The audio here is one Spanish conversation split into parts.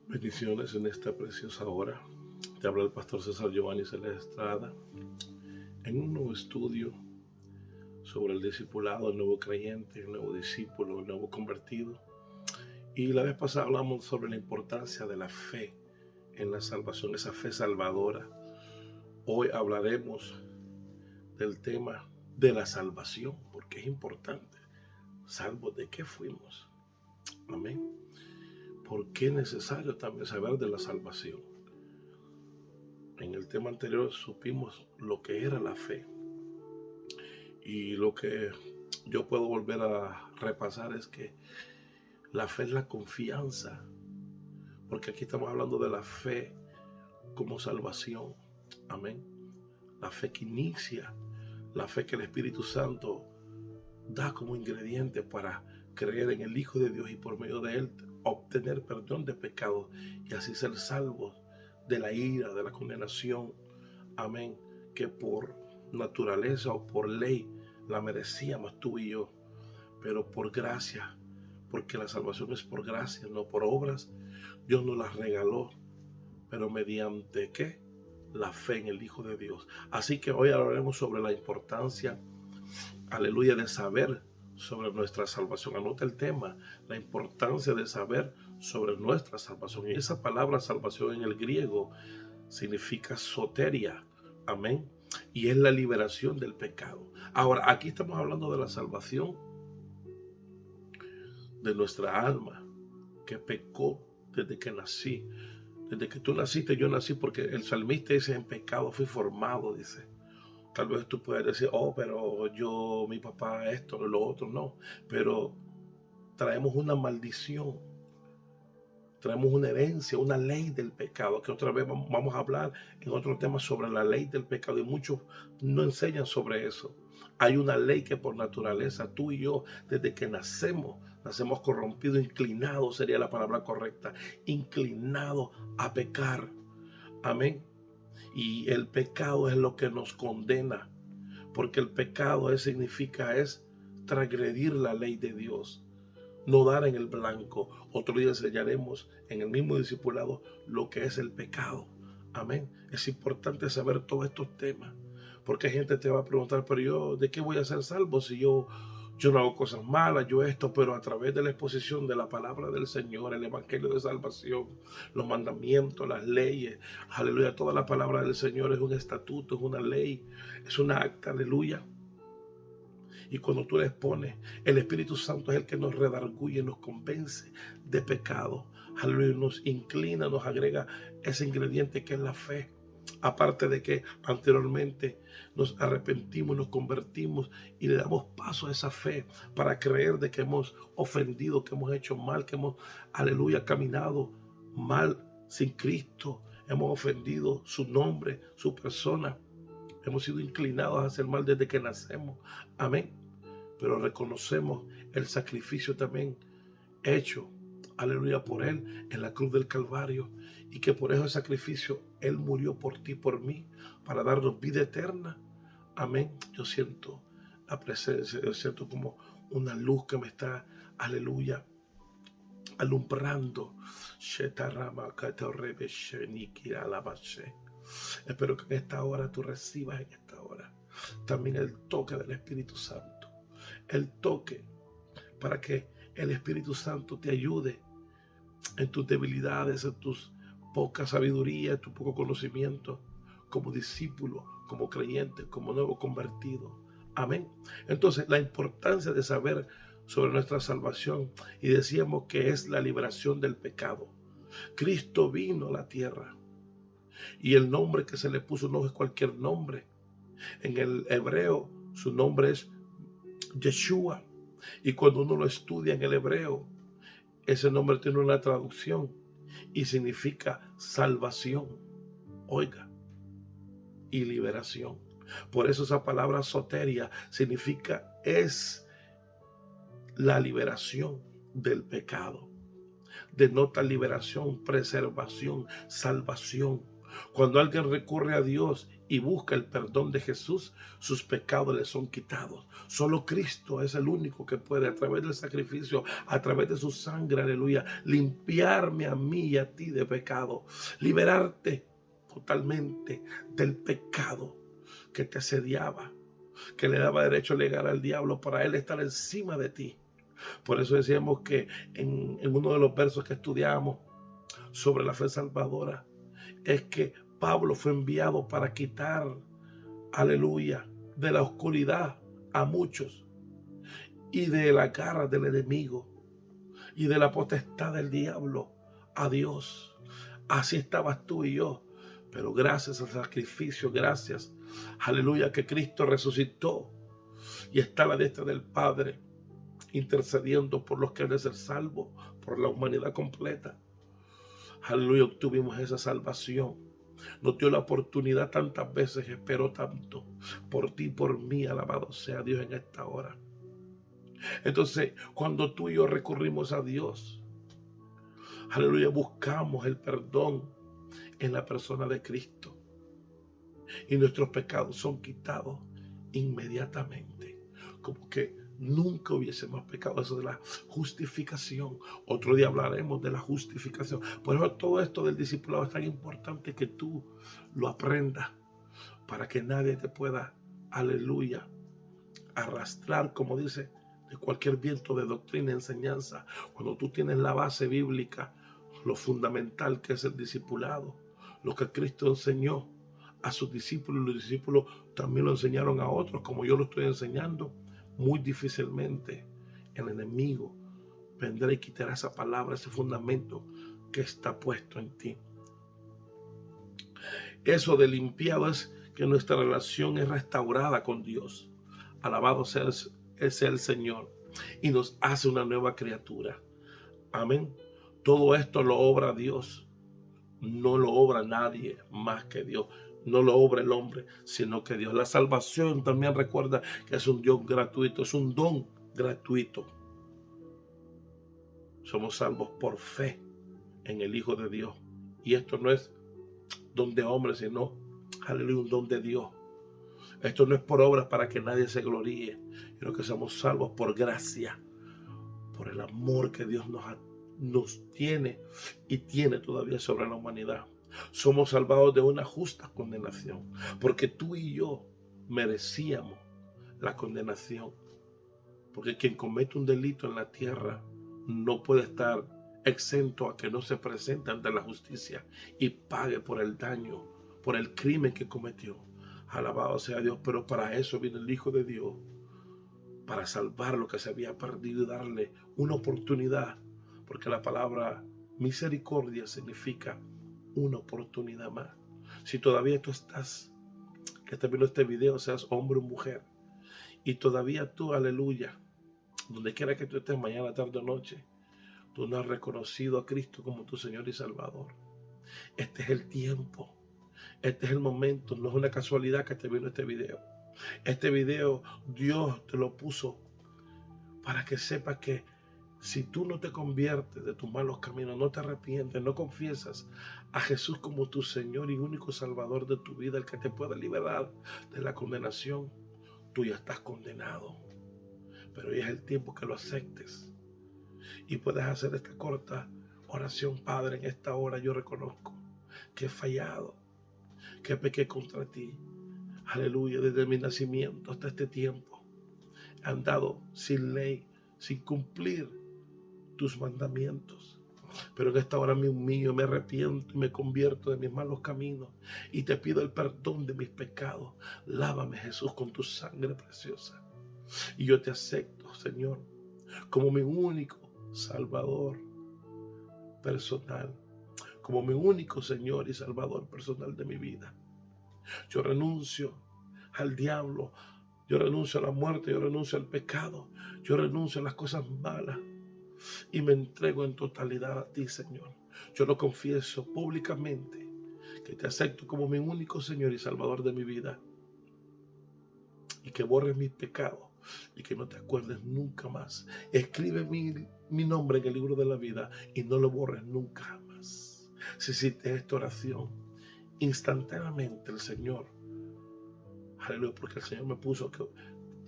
Bendiciones en esta preciosa hora. Te habla el pastor César Giovanni Celes Estrada en un nuevo estudio sobre el discipulado, el nuevo creyente, el nuevo discípulo, el nuevo convertido. Y la vez pasada hablamos sobre la importancia de la fe en la salvación, esa fe salvadora. Hoy hablaremos del tema de la salvación, porque es importante. ¿Salvos de qué fuimos? Amén. ¿Por qué es necesario también saber de la salvación? En el tema anterior supimos lo que era la fe. Y lo que yo puedo volver a repasar es que la fe es la confianza, porque aquí estamos hablando de la fe como salvación. Amén. La fe que inicia, la fe que el Espíritu Santo da como ingrediente para creer en el Hijo de Dios y por medio de él obtener perdón de pecados y así ser salvos de la ira, de la condenación. Amén. Que por naturaleza o por ley la merecíamos tú y yo, pero por gracia, porque la salvación es por gracia, no por obras. Dios nos las regaló, pero mediante ¿qué? La fe en el Hijo de Dios. Así que hoy hablaremos sobre la importancia, aleluya, de saber sobre nuestra salvación. Anota el tema, la importancia de saber sobre nuestra salvación. Y esa palabra salvación en el griego significa soteria. Amén. Y es la liberación del pecado. Ahora, aquí estamos hablando de la salvación de nuestra alma, que pecó desde que nací. Desde que tú naciste, yo nací, porque el salmista dice, en pecado fui formado, dice. Tal vez tú puedas decir, oh, pero yo, mi papá, esto, lo otro, no. Pero traemos una maldición, traemos una herencia, una ley del pecado, que otra vez vamos a hablar en otro tema sobre la ley del pecado, y muchos no enseñan sobre eso. Hay una ley que por naturaleza tú y yo, desde que nacemos corrompidos, inclinados, sería la palabra correcta, inclinados a pecar. Amén. Y el pecado es lo que nos condena, porque el pecado significa transgredir la ley de Dios, no dar en el blanco. Otro día enseñaremos en el mismo discipulado lo que es el pecado. Amén. Es importante saber todos estos temas, porque gente te va a preguntar, pero yo, ¿de qué voy a ser salvo si yo no hago cosas malas, yo esto? Pero a través de la exposición de la palabra del Señor, el evangelio de salvación, los mandamientos, las leyes, aleluya, toda la palabra del Señor es un estatuto, es una ley, es una acta, aleluya. Y cuando tú les pones, el Espíritu Santo es el que nos redarguye, nos convence de pecado. Aleluya, nos inclina, nos agrega ese ingrediente que es la fe. Aparte de que anteriormente nos arrepentimos, nos convertimos y le damos paso a esa fe para creer de que hemos ofendido, que hemos hecho mal, que hemos, aleluya, caminado mal sin Cristo. Hemos ofendido su nombre, su persona. Hemos sido inclinados a hacer mal desde que nacemos. Amén. Pero reconocemos el sacrificio también hecho, aleluya, por él en la cruz del Calvario, y que por ese sacrificio él murió por ti, por mí, para darnos vida eterna. Amén. Yo siento la presencia, yo siento como una luz que me está, aleluya, alumbrando. Espero que en esta hora tú recibas en esta hora también el toque del Espíritu Santo. El toque para que el Espíritu Santo te ayude en tus debilidades, en tus poca sabiduría, en tu poco conocimiento, como discípulo, como creyente, como nuevo convertido. Amén. Entonces, la importancia de saber sobre nuestra salvación, y decíamos que es la liberación del pecado. Cristo vino a la tierra y el nombre que se le puso no es cualquier nombre. En el hebreo su nombre es Yeshua, y cuando uno lo estudia en el hebreo, ese nombre tiene una traducción y significa salvación, oiga, y liberación. Por eso esa palabra soteria significa es la liberación del pecado. Denota liberación, preservación, salvación. Cuando alguien recurre a Dios y busca el perdón de Jesús, sus pecados le son quitados. Solo Cristo es el único que puede, a través del sacrificio, a través de su sangre, aleluya, limpiarme a mí y a ti de pecado, liberarte totalmente del pecado que te asediaba, que le daba derecho legal al diablo para él estar encima de ti. Por eso decíamos que en uno de los versos que estudiamos sobre la fe salvadora, es que Pablo fue enviado para quitar, aleluya, de la oscuridad a muchos y de la garra del enemigo y de la potestad del diablo a Dios. Así estabas tú y yo, pero gracias al sacrificio, gracias, aleluya, que Cristo resucitó y está a la diestra del Padre, intercediendo por los que han de ser salvos, por la humanidad completa. Aleluya, obtuvimos esa salvación. Nos dio la oportunidad tantas veces, esperó tanto por ti, por mí, alabado sea Dios en esta hora. Entonces, cuando tú y yo recurrimos a Dios, aleluya, buscamos el perdón en la persona de Cristo y nuestros pecados son quitados inmediatamente, como que nunca hubiésemos pecado. Eso de la justificación, otro día hablaremos de la justificación. Por eso todo esto del discipulado es tan importante que tú lo aprendas, para que nadie te pueda, aleluya, arrastrar, como dice, de cualquier viento de doctrina y enseñanza. Cuando tú tienes la base bíblica, lo fundamental que es el discipulado, lo que Cristo enseñó a sus discípulos, los discípulos también lo enseñaron a otros, como yo lo estoy enseñando, muy difícilmente el enemigo vendrá y quitará esa palabra, ese fundamento que está puesto en ti. Eso de limpiado es que nuestra relación es restaurada con Dios. Alabado sea el Señor, y nos hace una nueva criatura. Amén. Todo esto lo obra Dios. No lo obra nadie más que Dios. No lo obra el hombre, sino que Dios. La salvación también recuerda que es un Dios gratuito, es un don gratuito. Somos salvos por fe en el Hijo de Dios. Y esto no es don de hombre, sino, aleluya, un don de Dios. Esto no es por obras para que nadie se gloríe, sino que somos salvos por gracia, por el amor que Dios nos tiene y tiene todavía sobre la humanidad. Somos salvados de una justa condenación, porque tú y yo merecíamos la condenación. Porque quien comete un delito en la tierra no puede estar exento a que no se presente ante la justicia y pague por el daño, por el crimen que cometió. Alabado sea Dios, pero para eso vino el Hijo de Dios, para salvar lo que se había perdido y darle una oportunidad, porque la palabra misericordia significa una oportunidad más. Si todavía tú estás, que estás viendo este video, seas hombre o mujer, y todavía tú, aleluya, donde quiera que tú estés, mañana, tarde o noche, tú no has reconocido a Cristo como tu Señor y Salvador. Este es el tiempo, este es el momento, no es una casualidad que estés viendo este video. Este video Dios te lo puso para que sepas que si tú no te conviertes de tus malos caminos, no te arrepientes, no confiesas a Jesús como tu Señor y único Salvador de tu vida, el que te pueda liberar de la condenación, tú ya estás condenado. Pero ya es el tiempo que lo aceptes y puedes hacer esta corta oración. Padre, en esta hora yo reconozco que he fallado, que pequé contra ti. Aleluya, desde mi nacimiento hasta este tiempo he andado sin ley, sin cumplir tus mandamientos. Pero en esta hora me humillo, me arrepiento y me convierto de mis malos caminos y te pido el perdón de mis pecados. Lávame, Jesús, con tu sangre preciosa. Y yo te acepto, Señor, como mi único Salvador personal, como mi único Señor y Salvador personal de mi vida. Yo renuncio al diablo, yo renuncio a la muerte, yo renuncio al pecado, yo renuncio a las cosas malas y me entrego en totalidad a ti, Señor. Yo lo confieso públicamente, que te acepto como mi único Señor y Salvador de mi vida, y que borres mis pecados y que no te acuerdes nunca más. Escribe mi nombre en el libro de la vida y no lo borres nunca más. Si hiciste esta oración, instantáneamente el Señor, aleluya, porque el Señor me puso que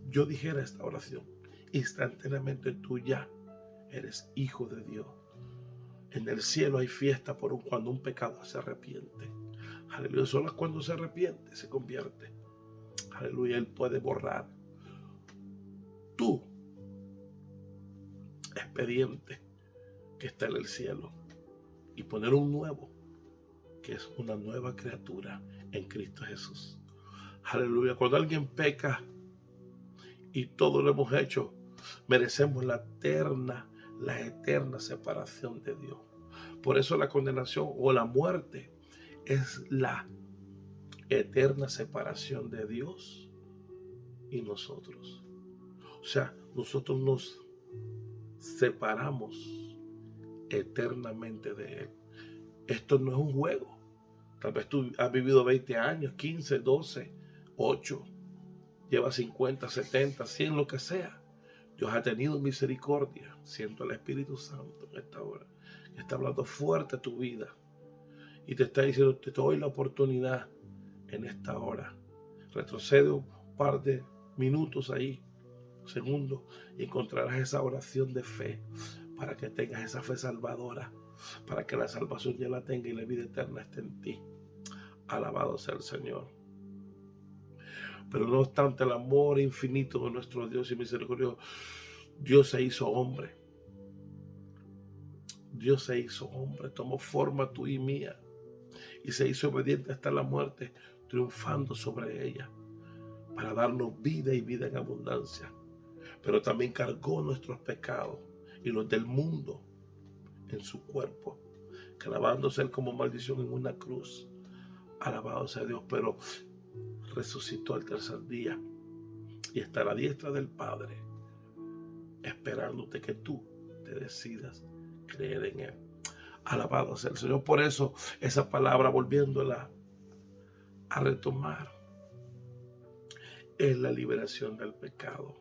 yo dijera esta oración, instantáneamente tú ya eres hijo de Dios. En el cielo hay fiesta cuando un pecado se arrepiente. Aleluya, solo cuando se arrepiente se convierte. Aleluya, Él puede borrar tu expediente que está en el cielo y poner un nuevo, que es una nueva criatura en Cristo Jesús. Aleluya, cuando alguien peca y todo lo hemos hecho, merecemos la eterna separación de Dios. Por eso la condenación o la muerte es la eterna separación de Dios y nosotros. O sea, nosotros nos separamos eternamente de Él. Esto no es un juego. Tal vez tú has vivido 20 años, 15, 12, 8, llevas 50, 70, 100, lo que sea. Dios ha tenido misericordia. Siento el Espíritu Santo en esta hora. Está hablando fuerte a tu vida. Y te está diciendo, te doy la oportunidad en esta hora. Retrocede un par de minutos ahí, segundos, y encontrarás esa oración de fe para que tengas esa fe salvadora, para que la salvación ya la tenga y la vida eterna esté en ti. Alabado sea el Señor. Pero no obstante el amor infinito de nuestro Dios y misericordioso, Dios se hizo hombre. Dios se hizo hombre, tomó forma tuya y mía y se hizo obediente hasta la muerte, triunfando sobre ella para darnos vida y vida en abundancia. Pero también cargó nuestros pecados y los del mundo en su cuerpo, clavándose él como maldición en una cruz. Alabado sea Dios, pero resucitó al tercer día y está a la diestra del Padre, esperándote que tú te decidas creer en Él. Alabado sea el Señor. Por eso esa palabra, volviéndola a retomar, es la liberación del pecado.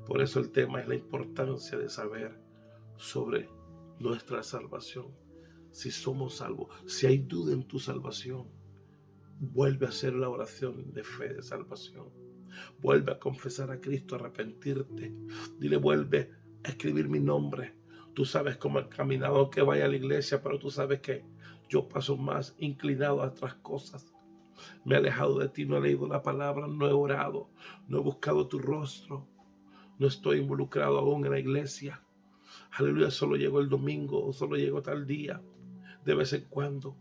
Por eso el tema es la importancia de saber sobre nuestra salvación. Si somos salvos, si hay duda en tu salvación, vuelve a hacer la oración de fe de salvación. Vuelve a confesar a Cristo, a arrepentirte. Dile, vuelve a escribir mi nombre. Tú sabes cómo he caminado, aunque vaya a la iglesia, pero tú sabes que yo paso más inclinado a otras cosas. Me he alejado de ti, no he leído la palabra, no he orado, no he buscado tu rostro, no estoy involucrado aún en la iglesia. Aleluya, solo llego el domingo o solo llego tal día, de vez en cuando.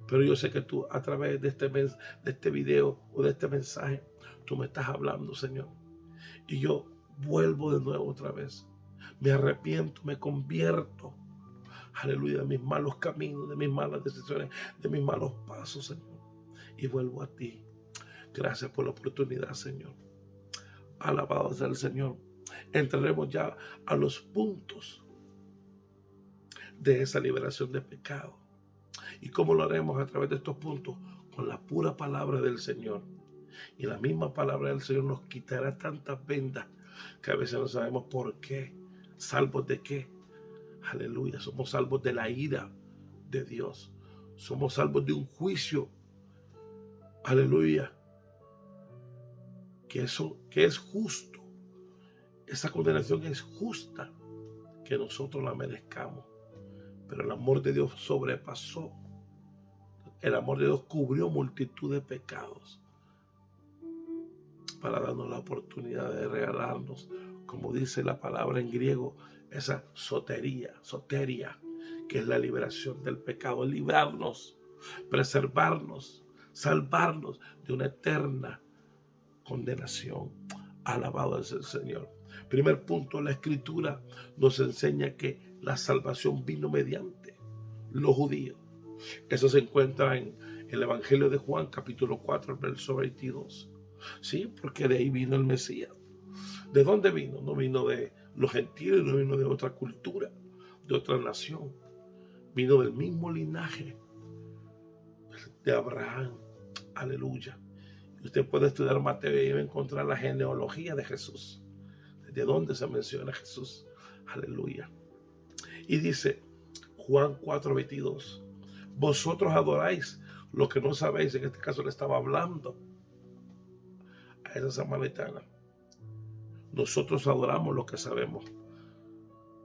Pero yo sé que tú, a través de este video o de este mensaje, tú me estás hablando, Señor. Y yo vuelvo de nuevo otra vez. Me arrepiento, me convierto. Aleluya, de mis malos caminos, de mis malas decisiones, de mis malos pasos, Señor. Y vuelvo a ti. Gracias por la oportunidad, Señor. Alabado sea el Señor. Entraremos ya a los puntos de esa liberación de pecado. ¿Y cómo lo haremos? A través de estos puntos, con la pura palabra del Señor. Y la misma palabra del Señor nos quitará tantas vendas que a veces no sabemos por qué. ¿Salvos de qué? Aleluya, somos salvos de la ira de Dios. Somos salvos de un juicio. Aleluya. Que es justo. Esa condenación es justa, que nosotros la merezcamos. Pero el amor de Dios sobrepasó. El amor de Dios cubrió multitud de pecados para darnos la oportunidad de regalarnos, como dice la palabra en griego, esa soteria, que es la liberación del pecado, librarnos, preservarnos, salvarnos de una eterna condenación. Alabado es el Señor. Primer punto, la Escritura nos enseña que la salvación vino mediante los judíos. Eso se encuentra en el Evangelio de Juan, capítulo 4, verso 22. Sí, porque de ahí vino el Mesías. ¿De dónde vino? No vino de los gentiles, no vino de otra cultura, de otra nación. Vino del mismo linaje de Abraham. Aleluya. Y usted puede estudiar Mateo y va a encontrar la genealogía de Jesús. ¿De dónde se menciona Jesús? Aleluya. Y dice Juan 4:22. Vosotros adoráis Lo que no sabéis, en este caso le estaba hablando a esa samaritana. Nosotros adoramos lo que sabemos,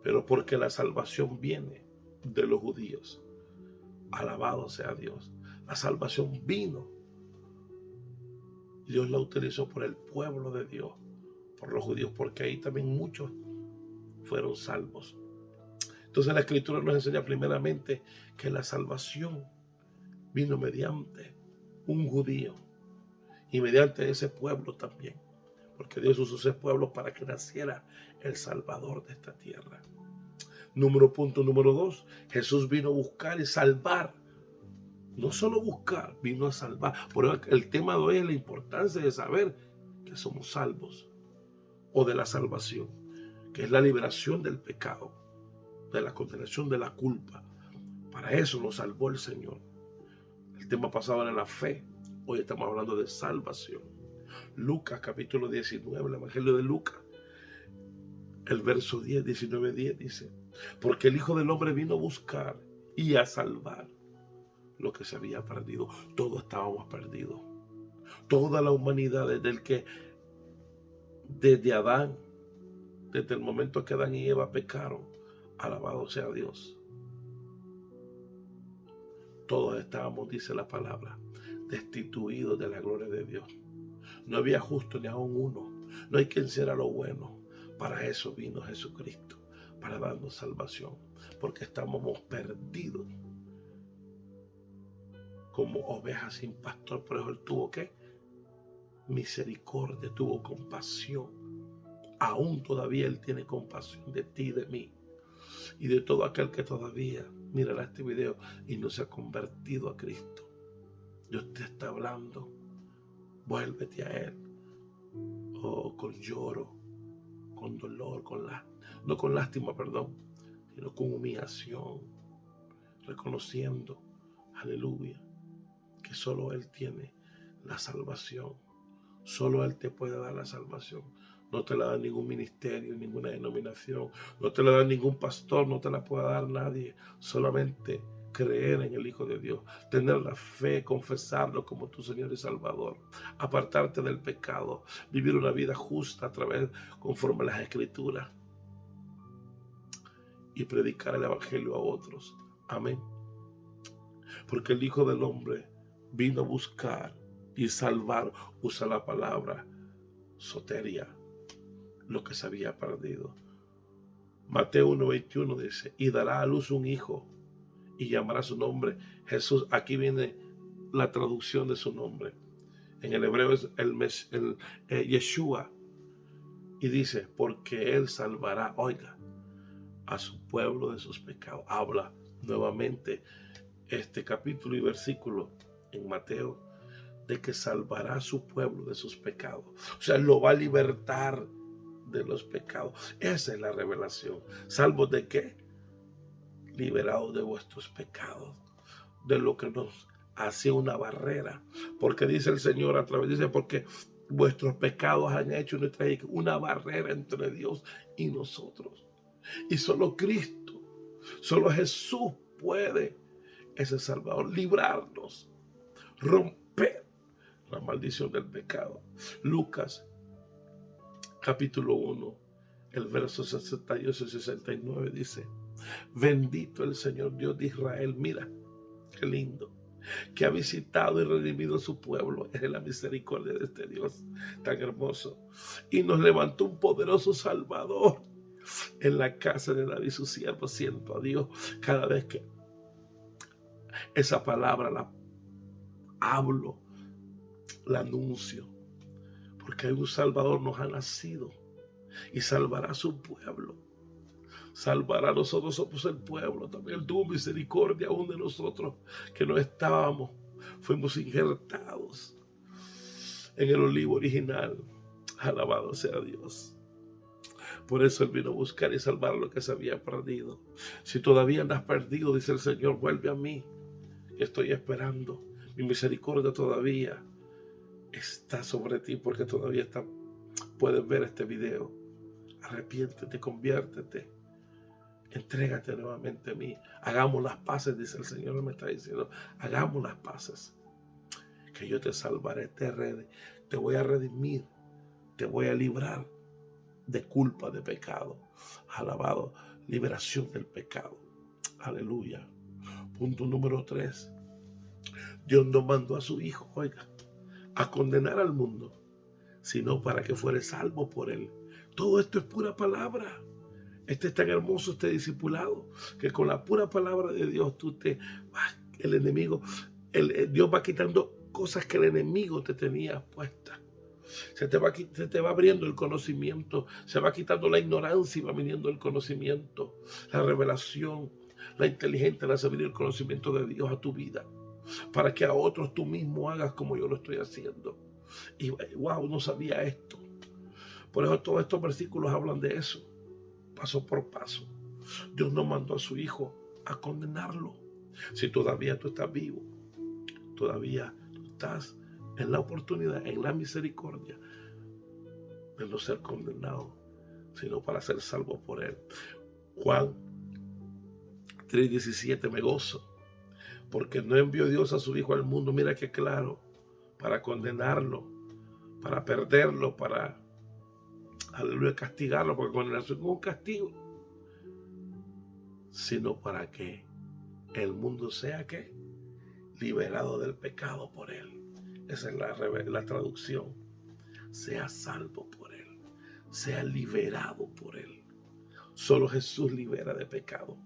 pero porque la salvación viene de los judíos. Alabado sea Dios. La salvación vino. Dios la utilizó por el pueblo de Dios, por los judíos, porque ahí también muchos fueron salvos. Entonces la Escritura nos enseña primeramente que la salvación vino mediante un judío y mediante ese pueblo también, porque Dios usó ese pueblo para que naciera el Salvador de esta tierra. Punto número 2, Jesús vino a buscar y salvar. No solo buscar, vino a salvar. Por eso el tema de hoy es la importancia de saber que somos salvos, o de la salvación, que es la liberación del pecado, de la condenación, de la culpa. Para eso nos salvó el Señor. El tema pasado era la fe, hoy estamos hablando de salvación. Lucas capítulo 19, el Evangelio de Lucas, el verso 10, 19, 10 dice: porque el Hijo del Hombre vino a buscar y a salvar lo que se había perdido. Todos estábamos perdidos. Toda la humanidad, desde Adán, desde el momento que Adán y Eva pecaron, alabado sea Dios, todos estábamos, dice la palabra, destituidos de la gloria de Dios. No había justo ni aún uno. No hay quien hiciera lo bueno. Para eso vino Jesucristo, para darnos salvación, porque estábamos perdidos como ovejas sin pastor. Por eso Él tuvo misericordia, tuvo compasión. Aún todavía Él tiene compasión de ti, de mí y de todo aquel que todavía mirará este video y no se ha convertido a Cristo. Dios te está hablando. Vuélvete a Él. Oh, con lloro, con dolor, no con lástima, sino con humillación, reconociendo, aleluya, que solo Él tiene la salvación. Solo Él te puede dar la salvación. No te la da ningún ministerio, ninguna denominación. No te la da ningún pastor, no te la puede dar nadie. Solamente creer en el Hijo de Dios, tener la fe, confesarlo como tu Señor y Salvador, apartarte del pecado, vivir una vida justa conforme a las Escrituras y predicar el Evangelio a otros. Amén. Porque el Hijo del Hombre vino a buscar y salvar, usa la palabra soteria, lo que se había perdido. Mateo 1:21 dice: y dará a luz un hijo y llamará su nombre Jesús. Aquí viene la traducción de su nombre. En el hebreo es Yeshua. Y dice: porque Él salvará, oiga, a su pueblo de sus pecados. Habla nuevamente este capítulo y versículo en Mateo de que salvará a su pueblo de sus pecados. O sea, lo va a libertar de los pecados. Esa es la revelación. ¿Salvos de qué? Liberados de vuestros pecados, de lo que nos hace una barrera. Porque dice el Señor a través, dice, porque vuestros pecados han hecho una barrera entre Dios y nosotros. Y solo Cristo, solo Jesús puede, ese Salvador, librarnos, romper la maldición del pecado. Lucas capítulo 1, el verso 68 y 69 dice: bendito el Señor Dios de Israel. Mira, qué lindo, que ha visitado y redimido a su pueblo. Es la misericordia de este Dios tan hermoso. Y nos levantó un poderoso Salvador en la casa de David, su siervo. Siento a Dios cada vez que esa palabra la hablo, la anuncio, porque hay un Salvador, nos ha nacido y salvará a su pueblo. Salvará. Nosotros somos el pueblo. También Él tuvo misericordia aún de nosotros que no estábamos. Fuimos injertados en el olivo original. Alabado sea Dios. Por eso Él vino a buscar y salvar lo que se había perdido. Si todavía andas perdido, dice el Señor, vuelve a mí, que estoy esperando. Mi misericordia todavía está sobre ti, porque todavía puedes ver este video. Arrepiéntete, conviértete. Entrégate nuevamente a mí. Hagamos las paces, dice el Señor, me está diciendo. Hagamos las paces. Que yo te salvaré, te voy a redimir, te voy a librar de culpa, de pecado. Alabado, liberación del pecado. Aleluya. Punto número 3. Dios no mandó a su Hijo, oiga, a condenar al mundo, sino para que fuere salvo por él. Todo esto es pura palabra. Este es tan hermoso, este discipulado, que con la pura palabra de Dios el enemigo, Dios va quitando cosas que el enemigo te tenía puestas. Se te va abriendo el conocimiento, se va quitando la ignorancia y va viniendo el conocimiento, la revelación, la inteligencia, la sabiduría, el conocimiento de Dios a tu vida, para que a otros tú mismo hagas como yo lo estoy haciendo. Y wow, no sabía esto. Por eso todos estos versículos hablan de eso, paso por paso. Dios no mandó a su Hijo a condenarlo. Si todavía tú estás vivo, todavía tú estás en la oportunidad, en la misericordia de no ser condenado, sino para ser salvo por él. Juan 3:17, me gozo, porque no envió Dios a su Hijo al mundo, mira qué claro, para condenarlo, para perderlo, para, aleluya, castigarlo, porque condenación es un castigo, sino para que el mundo sea ¿qué? Liberado del pecado por él. Esa es la traducción. Sea salvo por él, sea liberado por él. Solo Jesús libera de pecado.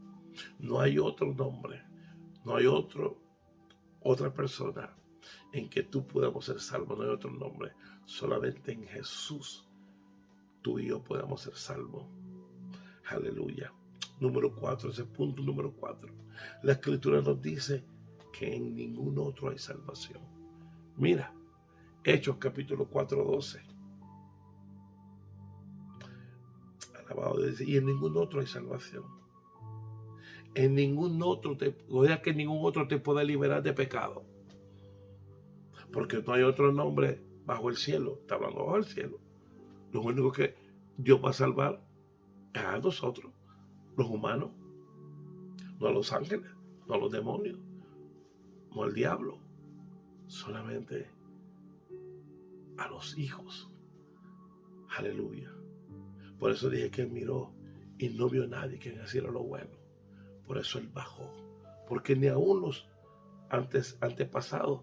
No hay otro nombre, no hay otra persona en que tú podamos ser salvos, no hay otro nombre. Solamente en Jesús tú y yo podamos ser salvos. Aleluya. Número 4, ese punto número 4. La Escritura nos dice que en ningún otro hay salvación. Mira, Hechos capítulo 4:12. Alabado, dice, y en ningún otro hay salvación. En ningún otro que ningún otro te pueda liberar de pecado. Porque no hay otro nombre bajo el cielo. Está hablando bajo el cielo. Lo único que Dios va a salvar es a nosotros, los humanos. No a los ángeles, no a los demonios, no al diablo. Solamente a los hijos. Aleluya. Por eso dije que él miró y no vio a nadie que hiciera lo bueno. Por eso él bajó. Porque ni aún los antepasados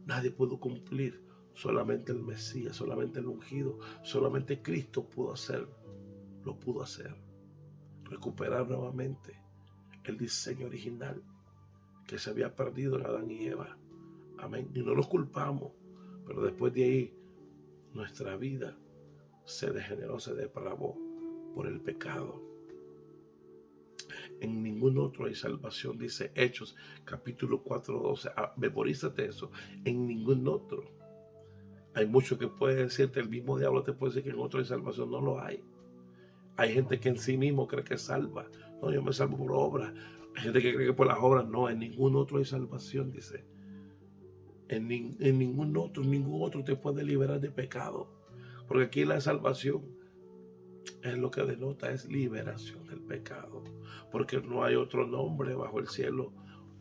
nadie pudo cumplir. Solamente el Mesías, solamente el ungido, solamente Cristo pudo hacerlo. Lo pudo hacer. Recuperar nuevamente el diseño original que se había perdido en Adán y Eva. Amén. Y no los culpamos. Pero después de ahí, nuestra vida se degeneró, se depravó por el pecado. En ningún otro hay salvación, dice Hechos capítulo 4:12. Memorízate eso. En ningún otro. Hay mucho que puede decirte, el mismo diablo te puede decir que en otro hay salvación. No lo hay. Hay gente que en sí mismo cree que salva. No, yo me salvo por obra. Hay gente que cree que por las obras. No, en ningún otro hay salvación, dice. En ningún otro te puede liberar de pecado. Porque aquí la salvación es lo que denota, es liberación del pecado. Porque no hay otro nombre bajo el cielo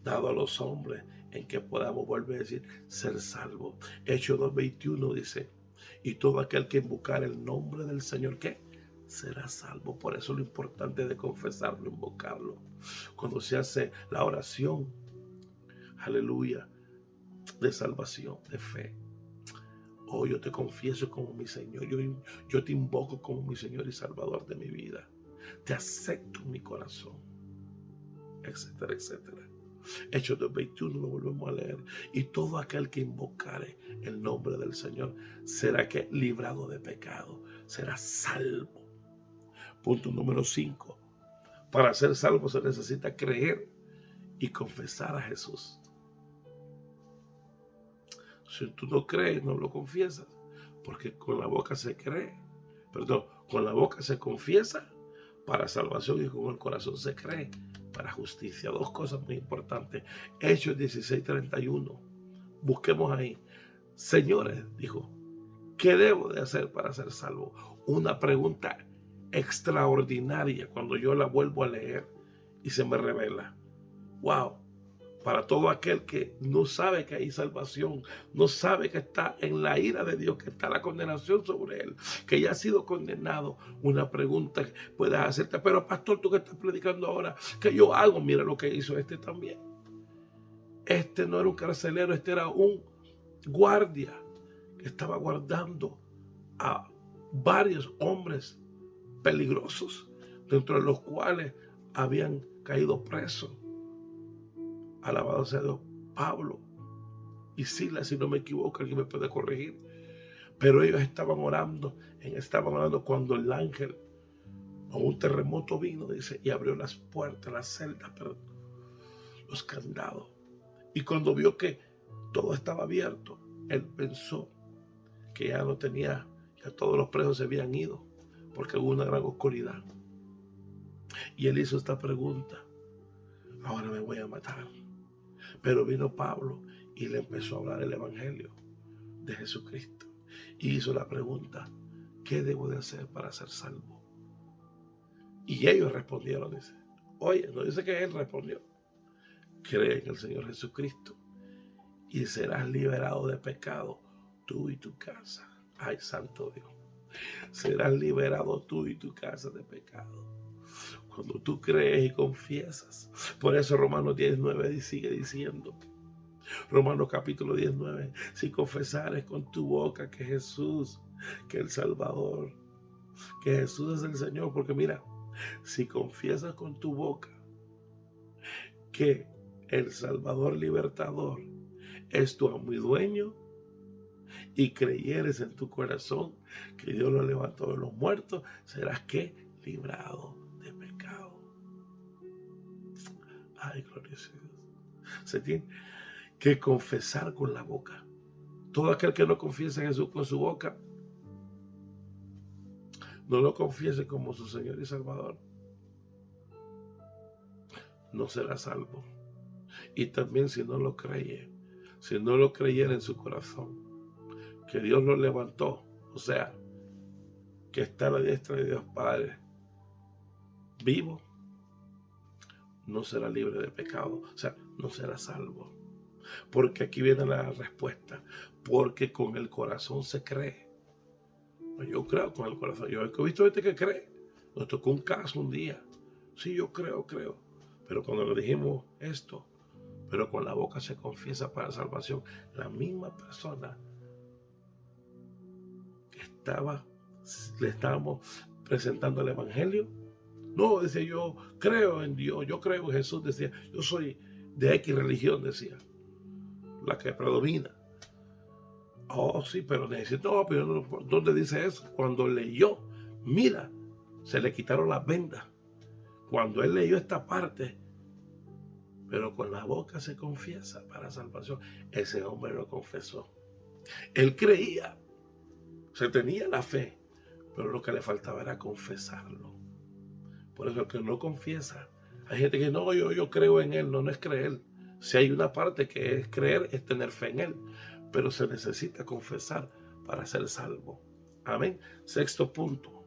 dado a los hombres en que podamos volver a decir ser salvos. Hechos 2:21 dice, y todo aquel que invocar el nombre del Señor, ¿qué? Será salvo. Por eso lo importante de confesarlo, invocarlo. Cuando se hace la oración, aleluya, de salvación, de fe. Oh, yo te confieso como mi Señor. Yo te invoco como mi Señor y Salvador de mi vida. Te acepto en mi corazón. Etcétera, etcétera. Hechos 2:21 lo volvemos a leer. Y todo aquel que invocare el nombre del Señor será que librado de pecado. Será salvo. Punto número 5. Para ser salvo se necesita creer y confesar a Jesús. Si tú no crees, no lo confiesas, porque con la boca se cree, con la boca se confiesa para salvación y con el corazón se cree para justicia. Dos cosas muy importantes. Hechos 16:31. Busquemos ahí. Señores, dijo, ¿qué debo de hacer para ser salvo? Una pregunta extraordinaria cuando yo la vuelvo a leer. y se me revela. Wow. Para todo aquel que no sabe que hay salvación, no sabe que está en la ira de Dios, que está la condenación sobre él, que ya ha sido condenado, una pregunta que puedes hacerte: pero pastor, tú que estás predicando ahora, ¿qué yo hago? Mira lo que hizo este también. Este no era un carcelero, este era un guardia que estaba guardando a varios hombres peligrosos, dentro de los cuales habían caído presos. Alabado sea Dios, Pablo y Silas, si no me equivoco, alguien me puede corregir. Pero ellos estaban orando cuando el ángel o un terremoto vino, dice, y abrió las puertas, las celdas, perdón, los candados. Y cuando vio que todo estaba abierto, él pensó que ya no tenía, ya todos los presos se habían ido, porque hubo una gran oscuridad. Y él hizo esta pregunta: ahora me voy a matar. Pero vino Pablo y le empezó a hablar el evangelio de Jesucristo. Y hizo la pregunta: ¿qué debo de hacer para ser salvo? Y ellos respondieron, dice. Oye, no dice que él respondió: cree en el Señor Jesucristo y serás liberado de pecado, tú y tu casa. Ay, santo Dios. Serás liberado tú y tu casa de pecado cuando tú crees y confiesas. Por eso Romanos 10:9 sigue diciendo, Romanos capítulo 10:9, si confesares con tu boca que Jesús, que el Salvador, que Jesús es el Señor, porque mira, si confiesas con tu boca que el Salvador libertador es tu amo y dueño, y creyeres en tu corazón que Dios lo levantó de los muertos, serás que librado de pecado. Ay, gloria a Dios. Se tiene que confesar con la boca. Todo aquel que no confiesa a Jesús con su boca, no lo confiese como su Señor y Salvador, no será salvo. Y también si no lo creyera en su corazón que Dios lo levantó, o sea, que está a la diestra de Dios Padre vivo, no será libre de pecado, o sea, no será salvo. Porque aquí viene la respuesta: porque con el corazón se cree. Yo creo con el corazón. Yo he visto gente que cree. Nos tocó un caso un día. Sí, yo creo. Pero cuando le dijimos esto, pero con la boca se confiesa para salvación, la misma persona que le estábamos presentando el evangelio, no, decía, yo creo en Dios, yo creo en Jesús, decía, yo soy de X religión, decía, la que predomina. Oh, sí, pero necesito, pero ¿dónde dice eso? Cuando leyó, mira, se le quitaron las vendas. Cuando él leyó esta parte, pero con la boca se confiesa para salvación, ese hombre lo confesó. Él creía, se tenía la fe, pero lo que le faltaba era confesarlo. Por eso el que no confiesa, hay gente que no, yo creo en él, no es creer. Si hay una parte que es creer, es tener fe en él, pero se necesita confesar para ser salvo. Amén. Sexto punto,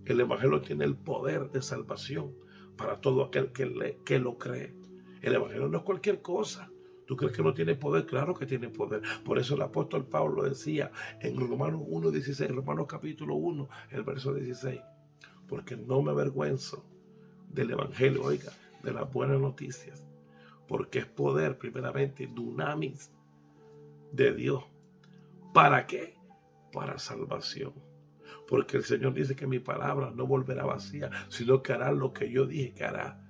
el evangelio tiene el poder de salvación para todo aquel que lo cree. El evangelio no es cualquier cosa. ¿Tú crees que no tiene poder? Claro que tiene poder. Por eso el apóstol Pablo decía en Romanos 1:16, Romanos capítulo 1, el verso 16, porque no me avergüenzo del evangelio, oiga, de las buenas noticias, porque es poder, primeramente, dunamis de Dios. ¿Para qué? Para salvación. Porque el Señor dice que mi palabra no volverá vacía, sino que hará lo que yo dije que hará.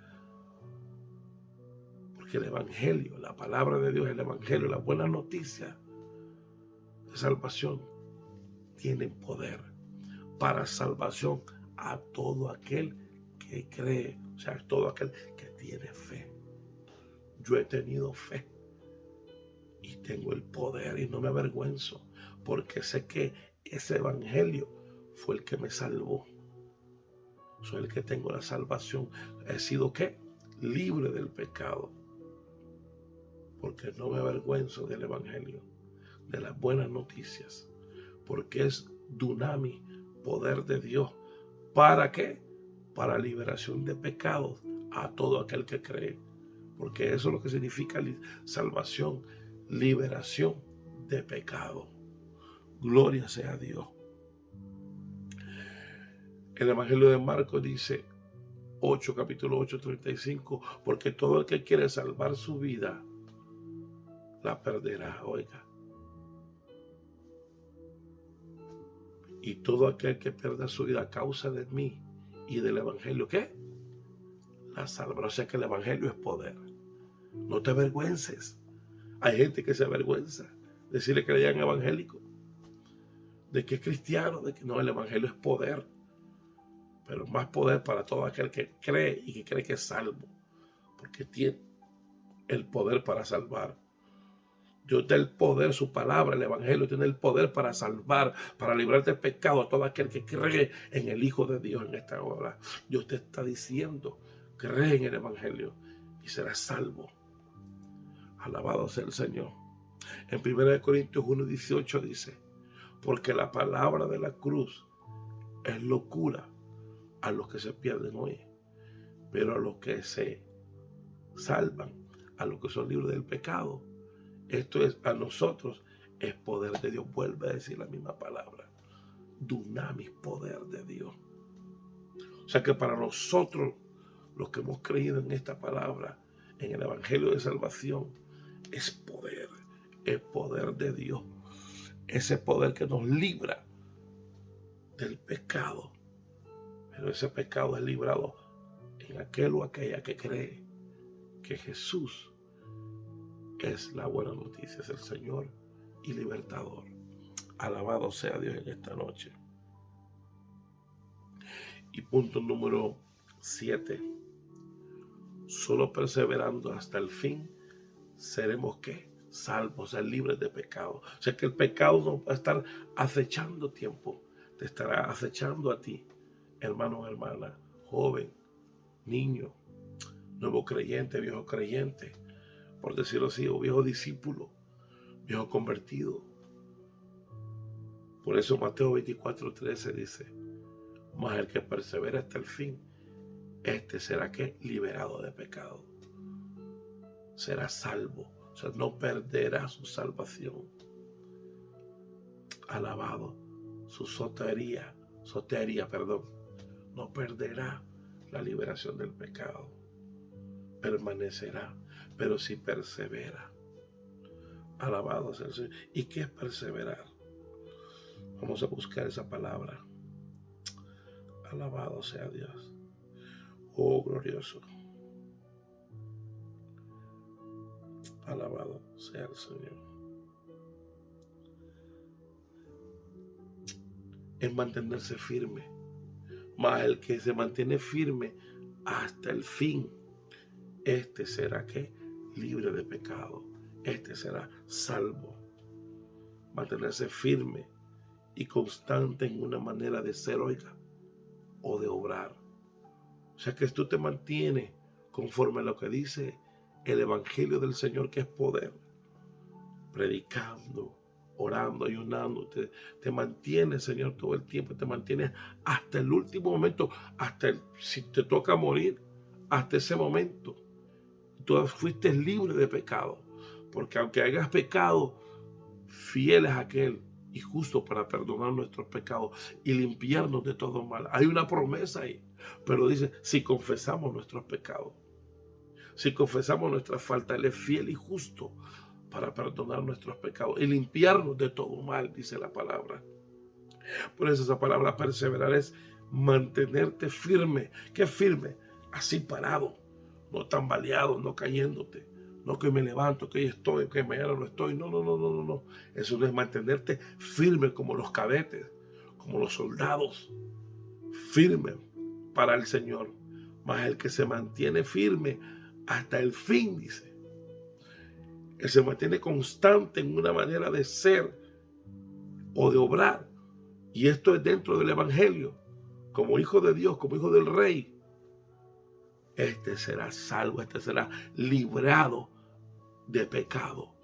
Porque el evangelio, la palabra de Dios, el evangelio, las buenas noticias de salvación tienen poder para salvación a todo aquel que cree, o sea, a todo aquel que tiene fe. Yo he tenido fe y tengo el poder y no me avergüenzo, porque sé que ese evangelio fue el que me salvó. Soy el que tengo la salvación. He sido ¿qué? Libre del pecado, porque no me avergüenzo del evangelio, de las buenas noticias, porque es dunamis, poder de Dios. ¿Para qué? Para liberación de pecados a todo aquel que cree, porque eso es lo que significa salvación, liberación de pecado. Gloria sea a Dios. El Evangelio de Marcos dice capítulo 8, 35, porque todo el que quiere salvar su vida la perderá, oiga. Y todo aquel que pierda su vida a causa de mí y del Evangelio, ¿qué? La salvará. O sea que el Evangelio es poder. No te avergüences. Hay gente que se avergüenza decirle que le llaman evangélico, de que es cristiano, de que no, el Evangelio es poder. Pero más poder para todo aquel que cree y que cree que es salvo, porque tiene el poder para salvar. Dios da el poder, su palabra, el Evangelio tiene el poder para salvar, para librar del pecado a todo aquel que cree en el Hijo de Dios en esta hora. Dios te está diciendo, cree en el Evangelio y serás salvo. Alabado sea el Señor. En 1 Corintios 1:18 dice, porque la palabra de la cruz es locura a los que se pierden hoy, pero a los que se salvan, a los que son libres del pecado, esto es a nosotros, es poder de Dios. Vuelve a decir la misma palabra, dunamis, poder de Dios. O sea que para nosotros, los que hemos creído en esta palabra, en el Evangelio de salvación, es poder de Dios, ese poder que nos libra del pecado. Pero ese pecado es librado en aquel o aquella que cree que Jesús es la buena noticia, es el Señor y libertador. Alabado sea Dios en esta noche. Y punto número 7. Solo perseverando hasta el fin seremos ¿qué? Salvos, ser libres de pecado. O sea que el pecado no va a estar acechando tiempo, te estará acechando a ti, hermano, hermana, joven, niño, nuevo creyente, viejo creyente, por decirlo así, o viejo discípulo, viejo convertido. Por eso Mateo 24:13 dice, mas el que persevera hasta el fin, este será ¿qué? Liberado de pecado. Será salvo, o sea, no perderá su salvación. Alabado, su sotería, no perderá la liberación del pecado. Permanecerá, pero si persevera. Alabado sea el Señor. ¿Y qué es perseverar? Vamos a buscar esa palabra. Alabado sea Dios. Oh, glorioso. Alabado sea el Señor. Es mantenerse firme. Mas el que se mantiene firme hasta el fin, este será ¿qué? Libre de pecado. Este será salvo. Mantenerse firme y constante en una manera de ser, oiga, o de obrar. O sea que tú te mantienes conforme a lo que dice el Evangelio del Señor, que es poder, predicando, orando, ayunando, te mantienes, Señor, todo el tiempo, te mantienes hasta el último momento, si te toca morir, hasta ese momento. Tú fuiste libre de pecado, porque aunque hagas pecado, fiel es aquel y justo para perdonar nuestros pecados y limpiarnos de todo mal. Hay una promesa ahí, pero dice, si confesamos nuestros pecados, si confesamos nuestras faltas, Él es fiel y justo para perdonar nuestros pecados y limpiarnos de todo mal, dice la palabra. Por eso esa palabra perseverar es mantenerte firme. ¿Qué firme? Así parado, no tambaleado, no cayéndote. No que me levanto, que hoy estoy, que mañana no estoy. No. Eso no es mantenerte firme como los cadetes, como los soldados. Firme para el Señor. Mas el que se mantiene firme hasta el fin, dice. Él se mantiene constante en una manera de ser o de obrar. Y esto es dentro del Evangelio. Como hijo de Dios, como hijo del Rey. Este será salvo, este será librado de pecado.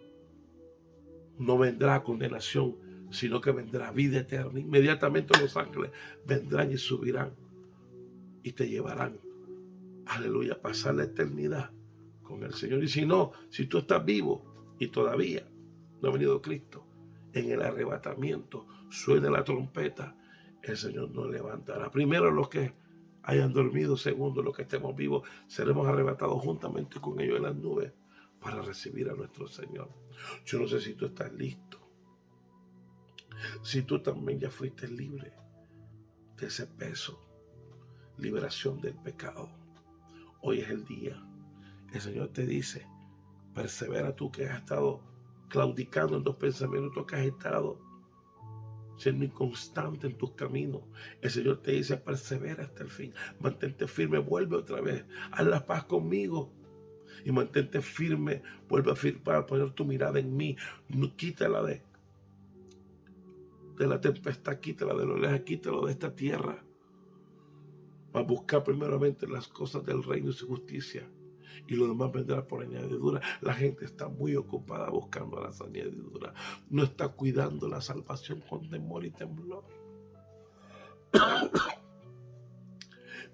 No vendrá condenación, sino que vendrá vida eterna. Inmediatamente los ángeles vendrán y subirán y te llevarán aleluya, pasar la eternidad con el Señor. Y si no, si tú estás vivo y todavía no ha venido Cristo, en el arrebatamiento suena la trompeta, el Señor nos levantará. Primero los que hayan dormido, segundo los que estemos vivos, seremos arrebatados juntamente con ellos en las nubes para recibir a nuestro Señor. Yo no sé si tú estás listo, si tú también ya fuiste libre de ese peso, liberación del pecado. Hoy es el día. El Señor te dice, persevera tú que has estado claudicando en tus pensamientos, que has estado siendo inconstante en tus caminos. El Señor te dice, persevera hasta el fin, mantente firme, vuelve otra vez, haz la paz conmigo y mantente firme, vuelve a firmar, poner tu mirada en mí, no, quítala de la tempestad, quítala de lo lejos, quítalo de esta tierra. Va a buscar primeramente las cosas del reino y su justicia, y lo demás vendrá por añadidura. La gente está muy ocupada buscando las añadiduras, no está cuidando la salvación con temor y temblor.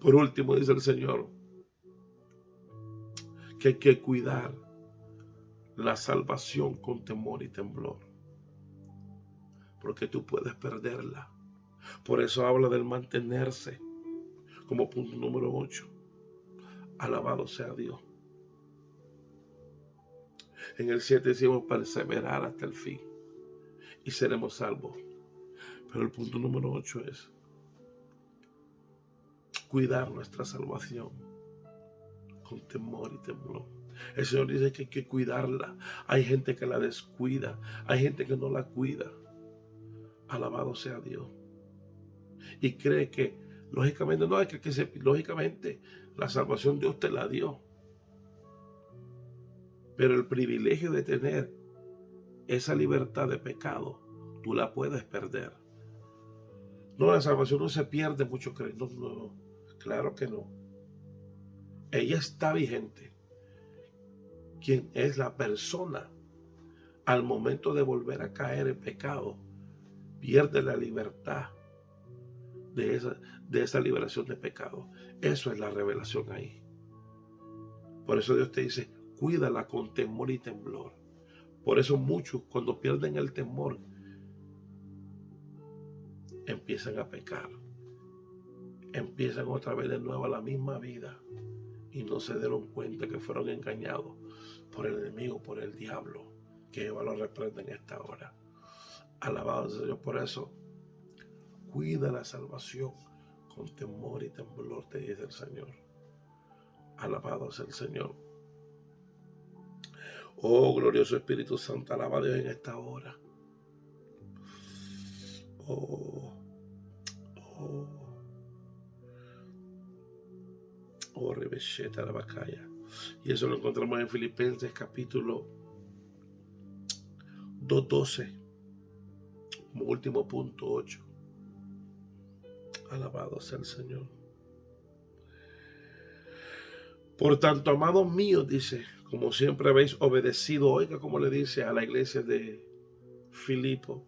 Por último, dice el Señor que hay que cuidar la salvación con temor y temblor, porque tú puedes perderla. Por eso habla del mantenerse como punto número 8. Alabado sea Dios. En el 7 decimos perseverar hasta el fin y seremos salvos. Pero el punto número 8 es cuidar nuestra salvación con temor y temblor. El Señor dice que hay que cuidarla. Hay gente que la descuida, hay gente que no la cuida. Alabado sea Dios. Y cree que lógicamente, no es lógicamente la salvación Dios te la dio. Pero el privilegio de tener esa libertad de pecado, tú la puedes perder. No, la salvación no se pierde, mucho creen. No, claro que no. Ella está vigente. Quien es la persona al momento de volver a caer en pecado, pierde la libertad de esa liberación de pecado. Eso es la revelación ahí. Por eso Dios te dice, cuídala con temor y temblor. Por eso muchos, cuando pierden el temor, empiezan a pecar. Empiezan otra vez de nuevo a la misma vida y no se dieron cuenta que fueron engañados por el enemigo, por el diablo, que Jehová lo reprende en esta hora. Alabado sea Dios. Por eso, cuida la salvación con temor y temblor, te dice el Señor. Alabado sea el Señor. Oh, glorioso Espíritu Santo, alaba a Dios en esta hora. Oh, Rebesheta la Bacaya. Y eso lo encontramos en Filipenses capítulo 2:12, como último punto 8. Alabado sea el Señor. Por tanto, amados míos, dice, como siempre habéis obedecido, oiga como le dice a la iglesia de Filipo,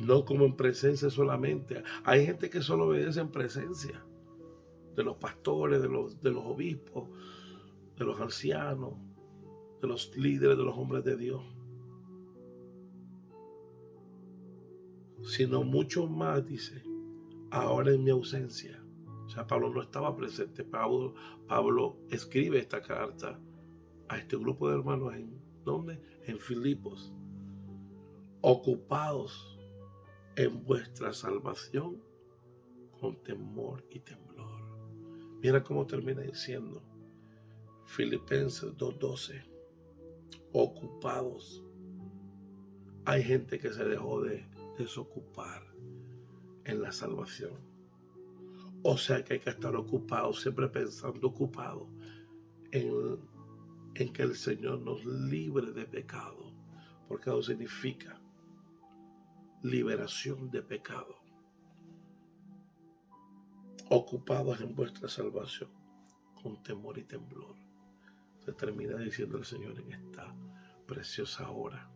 no como en presencia solamente. Hay gente que solo obedece en presencia de los pastores, de los obispos, de los ancianos, de los líderes, de los hombres de Dios, sino mucho más, dice, ahora en mi ausencia. O sea, Pablo no estaba presente. Pablo escribe esta carta a este grupo de hermanos en ¿dónde? En Filipos, ocupados en vuestra salvación con temor y temblor. Mira cómo termina diciendo Filipenses 2:12, ocupados. Hay gente que se dejó de desocupar en la salvación. O sea que hay que estar ocupado, siempre pensando ocupado en que el Señor nos libre de pecado, porque eso significa liberación de pecado. Ocupados en vuestra salvación con temor y temblor. Se termina diciendo el Señor en esta preciosa hora.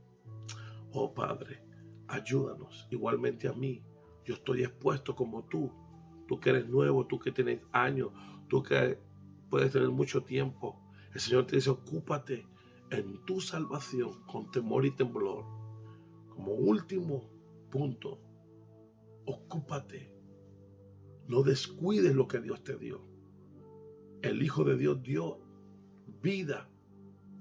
Oh Padre, ayúdanos igualmente a mí. Yo estoy expuesto como tú que eres nuevo, tú que tienes años, tú que puedes tener mucho tiempo. El Señor te dice, ocúpate en tu salvación con temor y temblor. Como último punto, ocúpate. No descuides lo que Dios te dio. El Hijo de Dios dio vida,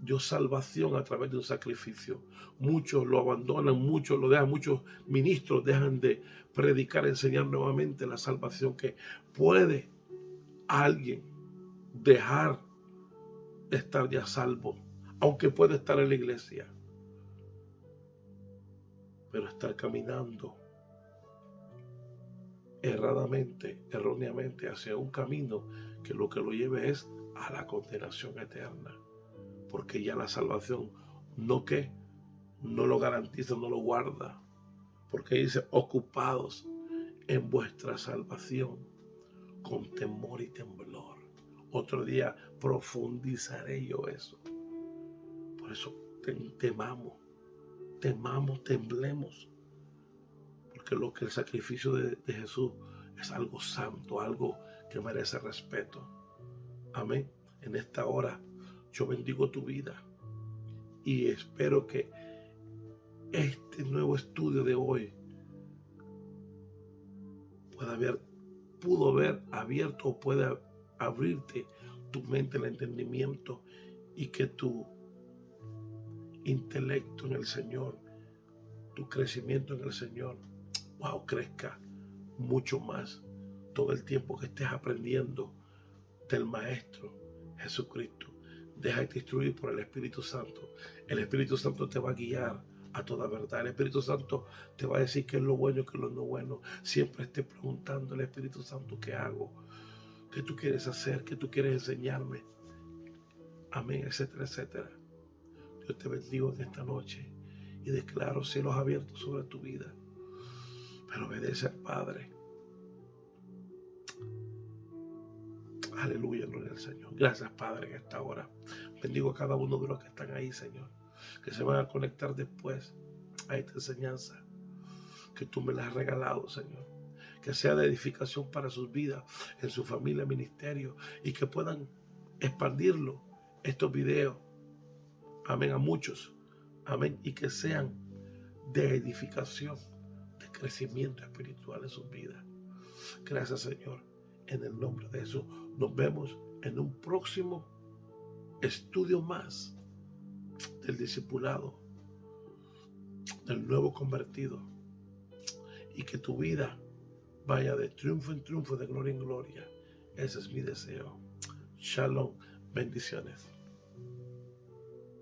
dio salvación a través de un sacrificio. Muchos lo abandonan, muchos lo dejan, muchos ministros dejan de predicar, enseñar nuevamente la salvación que puede alguien dejar de estar ya salvo, aunque puede estar en la iglesia, pero estar caminando erróneamente hacia un camino que lo lleve es a la condenación eterna, porque ya la salvación no lo garantiza, no lo guarda, porque dice, ocupados en vuestra salvación con temor y temblor. Otro día profundizaré yo eso. Por eso temamos, temblemos, porque lo que el sacrificio de Jesús es algo santo, algo que merece respeto. Amén. En esta hora yo bendigo tu vida y espero que este nuevo estudio de hoy pudo haber abierto o puede abrirte tu mente, el entendimiento, y que tu intelecto en el Señor, tu crecimiento en el Señor, crezca mucho más todo el tiempo que estés aprendiendo del Maestro Jesucristo. Déjate instruir por el Espíritu Santo. El Espíritu Santo te va a guiar a toda verdad. El Espíritu Santo te va a decir qué es lo bueno y qué es lo no bueno. Siempre esté preguntando al Espíritu Santo, ¿qué hago? ¿Qué tú quieres hacer? ¿Qué tú quieres enseñarme? Amén, etcétera, etcétera. Dios te bendigo en esta noche y declaro cielos abiertos sobre tu vida. Pero obedece al Padre. Aleluya, gloria al Señor. Gracias, Padre, en esta hora. Bendigo a cada uno de los que están ahí, Señor, que se van a conectar después a esta enseñanza que tú me la has regalado, Señor. Que sea de edificación para sus vidas, en su familia, ministerio, y que puedan expandirlo, estos videos, amén, a muchos, amén, y que sean de edificación, de crecimiento espiritual en sus vidas. Gracias, Señor, en el nombre de Jesús. Nos vemos en un próximo estudio más del discipulado, del nuevo convertido, y que tu vida vaya de triunfo en triunfo, de gloria en gloria. Ese es mi deseo. Shalom, bendiciones.